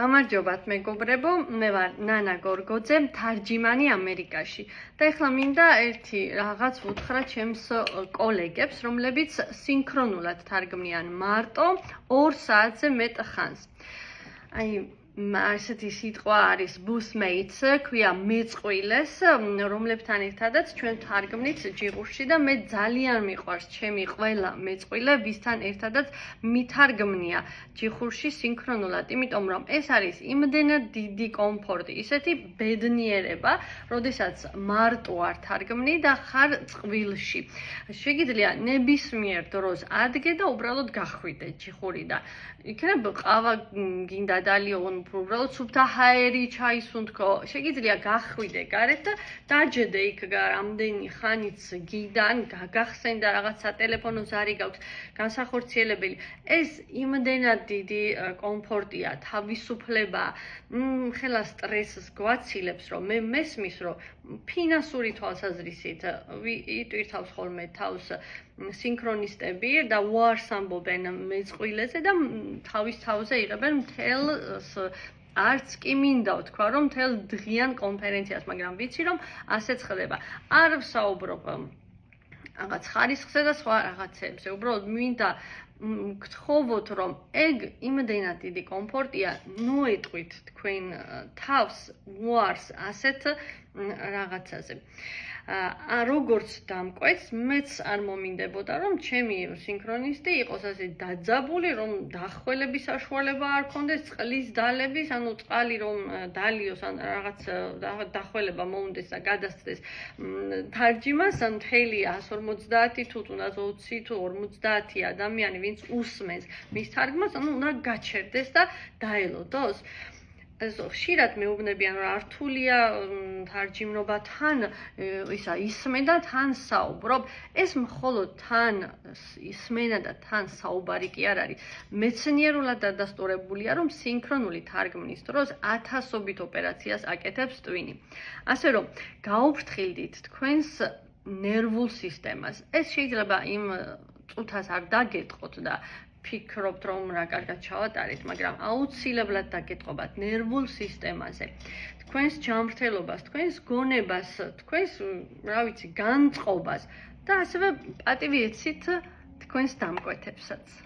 გამარჯობათ მეგობრებო, მე ვარ ნანა გორგოძე, თარჯიმანი ამერიკაში. და ეხლა მინდა ერთი რაღაც უთხრა ჩემს კოლეგებს, რომლებიც სინქრონულად თარგმნიან მარტო 2 საათზე მეტ ხანს. აი, ასეთი სიტყვა არის Buzzmates, ქვია მეწყვილეს, რომლებთან ერთადაც ჩვენ თარგმნით ჯიღურში და მე ძალიან მიყვარს ჩემი ყველა მეწყვილე, ვისთან ერთადაც მითარგმნია ჯიხურში სინქრონულად, იმიტომ რომ ეს არის იმდენად დიდი კომფორტი, ისეთი ბედნიერება, როდესაც მარტო არ თარგმნი და ხარ წყვილში. შეგიძლია ნებისმიერ დროს ადგე და უბრალოდ გახვიდე ჯიხური და იქნებ ყავა გინდა დალიო უბრალოდ სუფთა ჰაერი ჩაისუნთქო, შეგიძლია გახვიდე გარეთ და დაჯედე იქ რამდენი ხანიც გიდან, გაგახსენდა რაღაც სატელეფონო ზარი გაქვს, განსახორციელებელი. ეს იმდენად დიდი კომფორტია, თავისუფლება, ხელა სტრესს გვაცილებს, რომ მე მესმის, რომ ფინანსური თვალსაზრისით იტვირთავს ხოლმე თავს სინქრონისტები და უარს ამბობენ მეწყვილეზე და თავის თავზე იღებენ მთელს არც კი მინდა ვთქვა, რომ მთელ დღიან კონფერენციას, მაგრამ ვიცი, რომ ასეც ხდება. არ ვსაუბრობ რაღაც ხარისხზე და სხვა რაღაცებზე, უბრალოდ მინდა გთხოვოთ, რომ ეგ იმდენად დიდი კომფორტია, ნოეტყვით თქვენ თავს უარს ასეთ რაღაცაზე. როგორც დამკვეთს, მეც არ მომინდებოდა, რომ ჩემი სინქრონისტი იყოს ასე დაძაბული, რომ დახველების საშუალება არ ქონდეს, წყლის დალების, ანუ წყალი რომ დალიოს, ან რაღაც დახველება მოუნდეს და გადასცდეს თარჯიმას, ან მთელი 150 თუ თუნდაც 20 თუ 50 ადამიანი, ვინც უსმენს მის თარგმანს, ანუ უნდა გაჩერდეს და დაელოდოს. ხშირად მეუბნებიან, რომ რთულია თარჯიმნობა, თან ისმენ და თან საუბრობ. ეს მხოლოდ თან ისმენა და თან საუბარი კი არ არის. მეცნიერულად დადასტურებულია, რომ სინქრონული თარგმნის დროს 1000-ობით ოპერაციას აკეთებს ტვინი. ასე რომ, გაუფრთხილდით თქვენს ნერვულ სისტემას. ეს შეიძლება იმ წუთას არ დაგეტყოთ და ფიქრობთ, რომ რა კარგად ჩავატარეთ, მაგრამ აუცილებლად დაგეტყობათ ნერვულ სისტემაზე, თქვენს ჯანმრთელობას, თქვენს გონებას, თქვენს, რა ვიცი, განწყობას და ასევე პატივი ეცით თქვენს დამკვეთებსაც.